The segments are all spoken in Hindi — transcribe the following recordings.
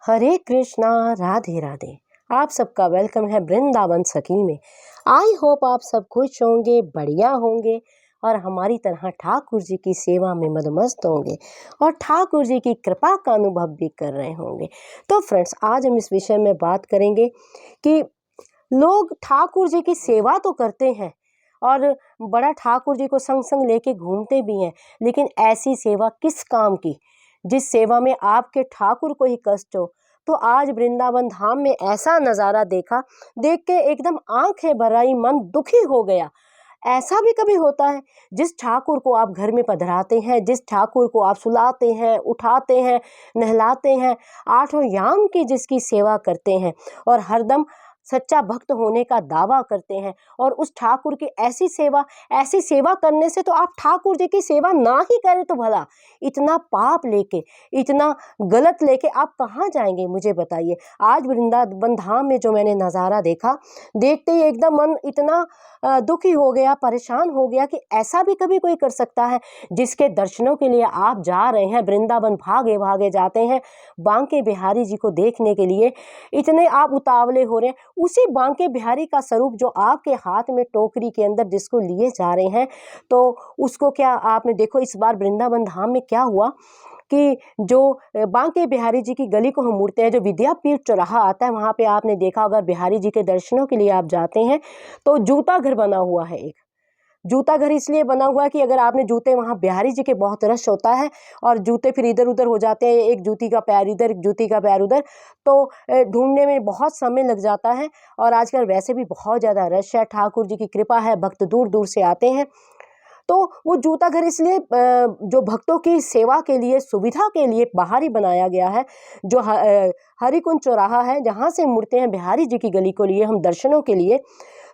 हरे कृष्णा, राधे राधे। आप सबका वेलकम है वृंदावन सखी में। आई होप आप सब खुश होंगे, बढ़िया होंगे और हमारी तरह ठाकुर जी की सेवा में मदमस्त होंगे और ठाकुर जी की कृपा का अनुभव भी कर रहे होंगे। तो फ्रेंड्स, आज हम इस विषय में बात करेंगे कि लोग ठाकुर जी की सेवा तो करते हैं और बड़ा ठाकुर जी को संग संग लेके घूमते भी हैं, लेकिन ऐसी सेवा किस काम की जिस सेवा में आपके ठाकुर को ही कष्ट हो। तो आज वृंदावन धाम में ऐसा नज़ारा देखा, देख के एकदम आंखें भर आई, मन दुखी हो गया। ऐसा भी कभी होता है, जिस ठाकुर को आप घर में पधराते हैं, जिस ठाकुर को आप सुलाते हैं, उठाते हैं, नहलाते हैं, आठों याम की जिसकी सेवा करते हैं और हरदम सच्चा भक्त होने का दावा करते हैं, और उस ठाकुर की ऐसी सेवा करने से तो आप ठाकुर जी की सेवा ना ही करें तो भला। इतना पाप लेके, इतना गलत लेके आप कहाँ जाएंगे, मुझे बताइए। आज वृंदावन धाम में जो मैंने नज़ारा देखा, देखते ही एकदम मन इतना दुखी हो गया, परेशान हो गया कि ऐसा भी कभी कोई कर सकता है। जिसके दर्शनों के लिए आप जा रहे हैं, वृंदावन भागे भागे जाते हैं बांके बिहारी जी को देखने के लिए, इतने आप उतावले हो रहे हैं, उसी बांके बिहारी का स्वरूप जो आपके हाथ में टोकरी के अंदर जिसको लिए जा रहे हैं, तो उसको क्या आपने देखो इस बार वृंदावन धाम में क्या हुआ कि जो बांके बिहारी जी की गली को हम मुड़ते हैं, जो विद्यापीठ चौराहा आता है, वहाँ पे आपने देखा अगर बिहारी जी के दर्शनों के लिए आप जाते हैं तो जूता घर बना हुआ है। एक जूता घर इसलिए बना हुआ है कि अगर आपने जूते, वहाँ बिहारी जी के बहुत रश होता है और जूते फिर इधर उधर हो जाते हैं, एक जूती का पैर इधर, एक जूती का पैर उधर, तो ढूंढने में बहुत समय लग जाता है। और आजकल वैसे भी बहुत ज़्यादा रश है, ठाकुर जी की कृपा है, भक्त दूर दूर से आते हैं। तो वो जूता घर इसलिए जो भक्तों की सेवा के लिए, सुविधा के लिए बाहर ही बनाया गया है। जो हरिकुंज चौराहा है, जहाँ से मुड़ते हैं बिहारी जी की गली को लिए हम दर्शनों के लिए,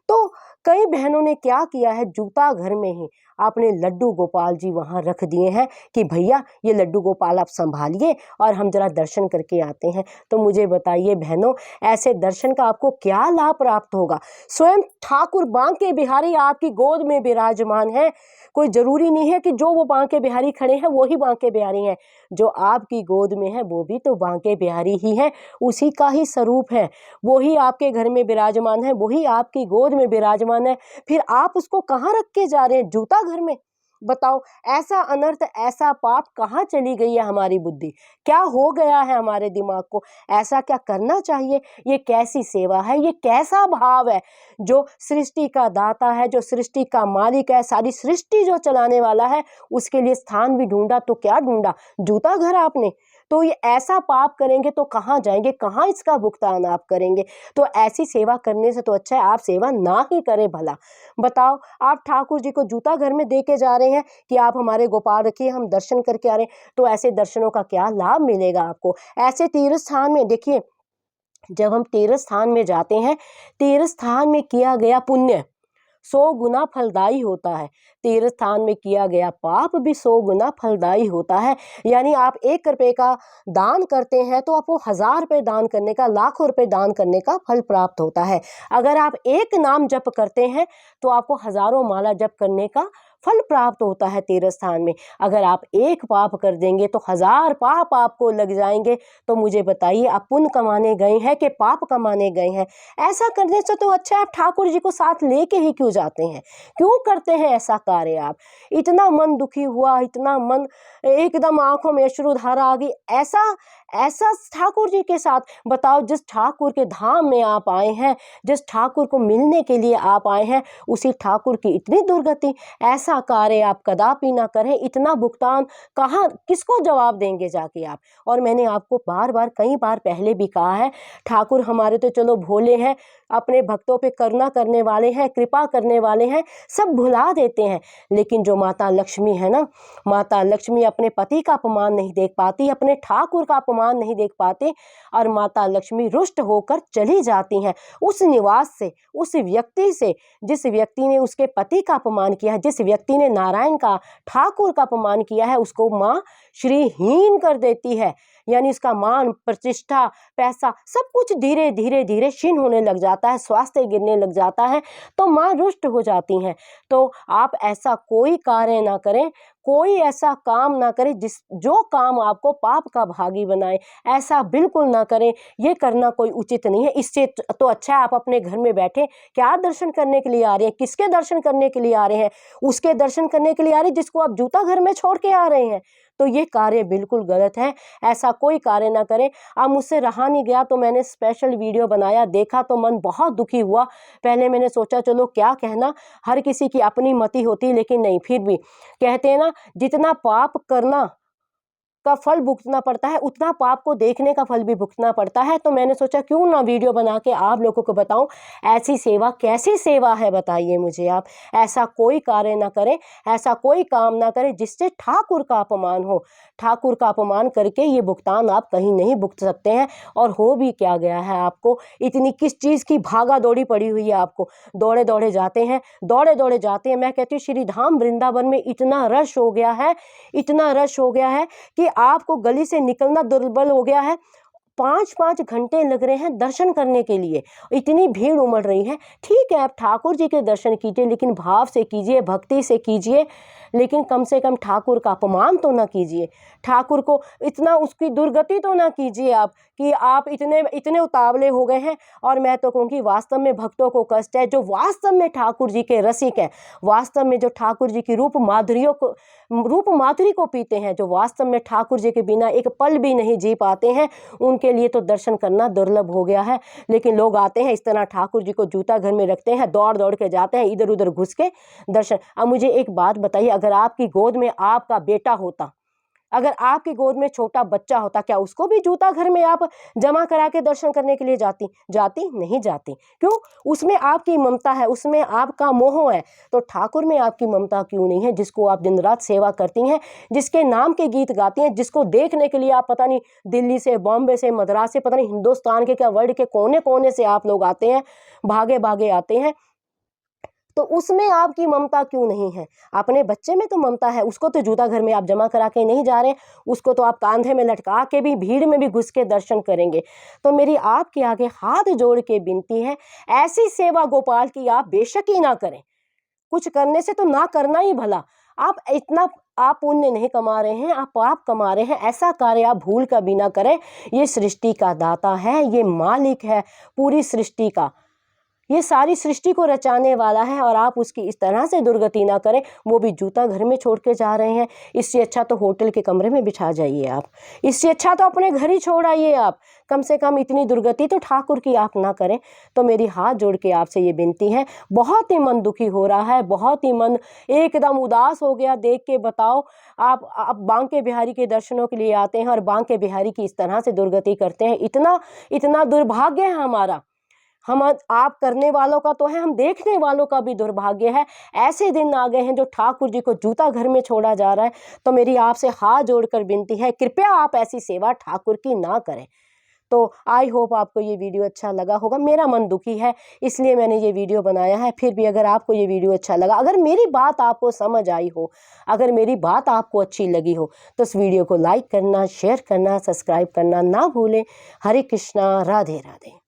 तो कई बहनों ने क्या किया है, जूता घर में ही आपने लड्डू गोपाल जी वहाँ रख दिए हैं कि भैया ये लड्डू गोपाल आप संभालिए और हम जरा दर्शन करके आते हैं। तो मुझे बताइए बहनों, ऐसे दर्शन का आपको क्या लाभ प्राप्त होगा? स्वयं ठाकुर बांके बिहारी आपकी गोद में विराजमान है। कोई जरूरी नहीं है कि जो वो बांके बिहारी खड़े हैं वो ही बांके बिहारी हैं, जो आपकी गोद में है वो भी तो बांके बिहारी ही है, उसी का ही स्वरूप है। वही आपके घर में विराजमान है, वही आपकी गोद में विराजमान है, फिर आप उसको कहाँ रख के जा रहे हैं? जूता घर में। बताओ, ऐसा अनर्थ, ऐसा पाप कहाँ चली गई है हमारी बुद्धि? क्या हो गया है हमारे दिमाग को? ऐसा क्या करना चाहिए? ये कैसी सेवा है? ये कैसा भाव है? जो सृष्टि का दाता है, जो सृष्टि का मालिक है, सारी सृष्टि जो चलाने वाला है, उसके लिए स्थान भी ढूंढा तो क्या ढूंढा? जूता घर आपने। तो ये ऐसा पाप करेंगे तो कहाँ जाएंगे, कहाँ इसका भुगतान आप करेंगे? तो ऐसी सेवा करने से तो अच्छा है आप सेवा ना ही करें भला। बताओ, आप ठाकुर जी को जूता घर में दे के जा रहे हैं कि आप हमारे गोपाल रखिए, हम दर्शन करके आ रहे हैं, तो ऐसे दर्शनों का क्या लाभ मिलेगा आपको? ऐसे तीर्थ स्थान में देखिए, जब हम तीर्थ स्थान में जाते हैं, तीर्थ स्थान में किया गया पुण्य 100 गुना फलदायी होता है, तीर्थ स्थान में किया गया पाप भी 100 गुना फलदायी होता है। यानी आप 1 रुपये का दान करते हैं तो आपको 1000 रुपये दान करने का, लाखों रुपये दान करने का फल प्राप्त होता है। अगर आप एक नाम जप करते हैं तो आपको हजारों माला जप करने का फल प्राप्त होता है तीर्थ स्थान में। अगर आप एक पाप कर देंगे तो 1000 पाप आपको लग जाएंगे। तो मुझे बताइए, आप पुण्य कमाने गए हैं कि पाप कमाने गए हैं? ऐसा करने से तो अच्छा आप ठाकुर जी को साथ लेके ही क्यों जाते हैं? क्यों करते हैं ऐसा कार्य आप? इतना मन दुखी हुआ, इतना मन एकदम आंखों में अश्रुधारा आ गई, ऐसा ऐसा ठाकुर जी के साथ। बताओ, जिस ठाकुर के धाम में आप आए हैं, जिस ठाकुर को मिलने के लिए आप आए हैं, उसी ठाकुर की इतनी दुर्गति। ऐसा कार्य आप कदापि ना करें। इतना भुगतान कहाँ, किसको जवाब देंगे जाके आप? और मैंने आपको बार बार, कई बार पहले भी कहा है, ठाकुर हमारे तो चलो भोले हैं, अपने भक्तों पे करुणा करने वाले हैं, कृपा करने वाले हैं, सब भुला देते हैं। लेकिन जो माता लक्ष्मी है ना, माता लक्ष्मी अपने पति का अपमान नहीं देख पाती, अपने ठाकुर का अपमान नहीं देख पाती, और माता लक्ष्मी रुष्ट होकर चली जाती हैं उस निवास से, उस व्यक्ति से जिस व्यक्ति ने उसके पति का अपमान किया है, जिस व्यक्ति ने नारायण का, ठाकुर का अपमान किया है, उसको माँ श्रीहीन कर देती है, यानी उसका मान प्रतिष्ठा पैसा सब कुछ धीरे धीरे धीरे क्षीण होने लग जाता है, स्वास्थ्य गिरने लग जाता है, तो माँ रुष्ट हो जाती हैं। तो आप ऐसा कोई कार्य ना करें, कोई ऐसा काम ना करें जो काम आपको पाप का भागी बनाए, ऐसा बिल्कुल ना करें। ये करना कोई उचित नहीं है। इससे तो अच्छा है आप अपने घर में बैठे, क्या दर्शन करने के लिए आ रहे हैं, किसके दर्शन करने के लिए आ रहे हैं, उसके दर्शन करने के लिए आ रहे हैं जिसको आप जूता घर में छोड़ के आ रहे हैं। तो ये कार्य बिल्कुल गलत है, ऐसा कोई कार्य ना करें। अब मुझसे रहा नहीं गया तो मैंने स्पेशल वीडियो बनाया, देखा तो मन बहुत दुखी हुआ। पहले मैंने सोचा चलो क्या कहना, हर किसी की अपनी मति होती, लेकिन नहीं, फिर भी कहते हैं ना, जितना पाप करना का फल भुगतना पड़ता है उतना पाप को देखने का फल भी भुगतना पड़ता है। तो मैंने सोचा क्यों ना वीडियो बना के आप लोगों को बताऊं, ऐसी सेवा कैसी सेवा है बताइए मुझे आप। ऐसा कोई कार्य ना करें, ऐसा कोई काम ना करें जिससे ठाकुर का अपमान हो। ठाकुर का अपमान करके ये भुगतान आप कहीं नहीं भुगत सकते हैं। और हो भी क्या गया है आपको, इतनी किस चीज़ की भागा दौड़ी पड़ी हुई है आपको, दौड़े दौड़े जाते हैं, दौड़े दौड़े जाते हैं। मैं कहती हूँ श्री धाम वृंदावन में इतना रश हो गया है, इतना रश हो गया है कि आपको गली से निकलना दुर्बल हो गया है। 5-5 घंटे लग रहे हैं दर्शन करने के लिए, इतनी भीड़ उमड़ रही है। ठीक है आप ठाकुर जी के दर्शन कीजिए, लेकिन भाव से कीजिए, भक्ति से कीजिए, लेकिन कम से कम ठाकुर का अपमान तो ना कीजिए, ठाकुर को इतना उसकी दुर्गति तो ना कीजिए आप कि आप इतने उतावले हो गए हैं। और मैं तो कहूँगी वास्तव में भक्तों को कष्ट है, जो वास्तव में ठाकुर जी के रसिक हैं, वास्तव में जो ठाकुर जी की रूप माधुरी को पीते हैं, जो वास्तव में ठाकुर जी के बिना एक पल भी नहीं जी पाते हैं, उनके लिए तो दर्शन करना दुर्लभ हो गया है। लेकिन लोग आते हैं इस तरह ठाकुर जी को जूता घर में रखते हैं, दौड़ दौड़ के जाते हैं, इधर उधर घुस के दर्शन। अब मुझे एक बात बताइए, अगर आपकी गोद में आपका बेटा होता, अगर आपकी गोद में छोटा बच्चा होता, क्या उसको भी जूता घर में आप जमा करा के दर्शन करने के लिए जाती नहीं जाती? क्यों? उसमें आपकी ममता है, उसमें आपका मोह है। तो ठाकुर में आपकी ममता क्यों नहीं है, जिसको आप दिन रात सेवा करती हैं, जिसके नाम के गीत गाती हैं, जिसको देखने के लिए आप पता नहीं दिल्ली से, बॉम्बे से, मद्रास से, पता नहीं हिंदुस्तान के क्या वर्ल्ड के कोने कोने से आप लोग आते हैं, भागे भागे आते हैं। तो उसमें आपकी ममता क्यों नहीं है? अपने बच्चे में तो ममता है, उसको तो जूता घर में आप जमा करा के नहीं जा रहे, उसको तो आप कांधे में लटका के भी भीड़ में भी घुस के दर्शन करेंगे। तो मेरी आपके आगे हाथ जोड़ के विनती है, ऐसी सेवा गोपाल की आप बेशक ही ना करें। कुछ करने से तो ना करना ही भला। आप पुण्य नहीं कमा रहे हैं, आप पाप कमा रहे हैं। ऐसा कार्य आप भूल का भी ना करें। ये सृष्टि का दाता है, ये मालिक है पूरी सृष्टि का, ये सारी सृष्टि को रचाने वाला है, और आप उसकी इस तरह से दुर्गति ना करें, वो भी जूता घर में छोड़ के जा रहे हैं। इससे अच्छा तो होटल के कमरे में बिठा जाइए आप, इससे अच्छा तो अपने घर ही छोड़ आइए आप। कम से कम इतनी दुर्गति तो ठाकुर की आप ना करें। तो मेरी हाथ जोड़ के आपसे ये विनती है, बहुत ही मन दुखी हो रहा है, बहुत ही मन एकदम उदास हो गया देख के। बताओ आप बांके बिहारी के दर्शनों के लिए आते हैं और बांके बिहारी की इस तरह से दुर्गति करते हैं। इतना दुर्भाग्य है हमारा। हम आप करने वालों का तो है, हम देखने वालों का भी दुर्भाग्य है। ऐसे दिन आ गए हैं जो ठाकुर जी को जूता घर में छोड़ा जा रहा है। तो मेरी आपसे हाथ जोड़कर विनती है, कृपया आप ऐसी सेवा ठाकुर की ना करें। तो आई होप आपको ये वीडियो अच्छा लगा होगा। मेरा मन दुखी है इसलिए मैंने ये वीडियो बनाया है। फिर भी अगर आपको ये वीडियो अच्छा लगा, अगर मेरी बात आपको समझ आई हो, अगर मेरी बात आपको अच्छी लगी हो, तो इस वीडियो को लाइक करना, शेयर करना, सब्सक्राइब करना ना भूलें। हरे कृष्णा, राधे राधे।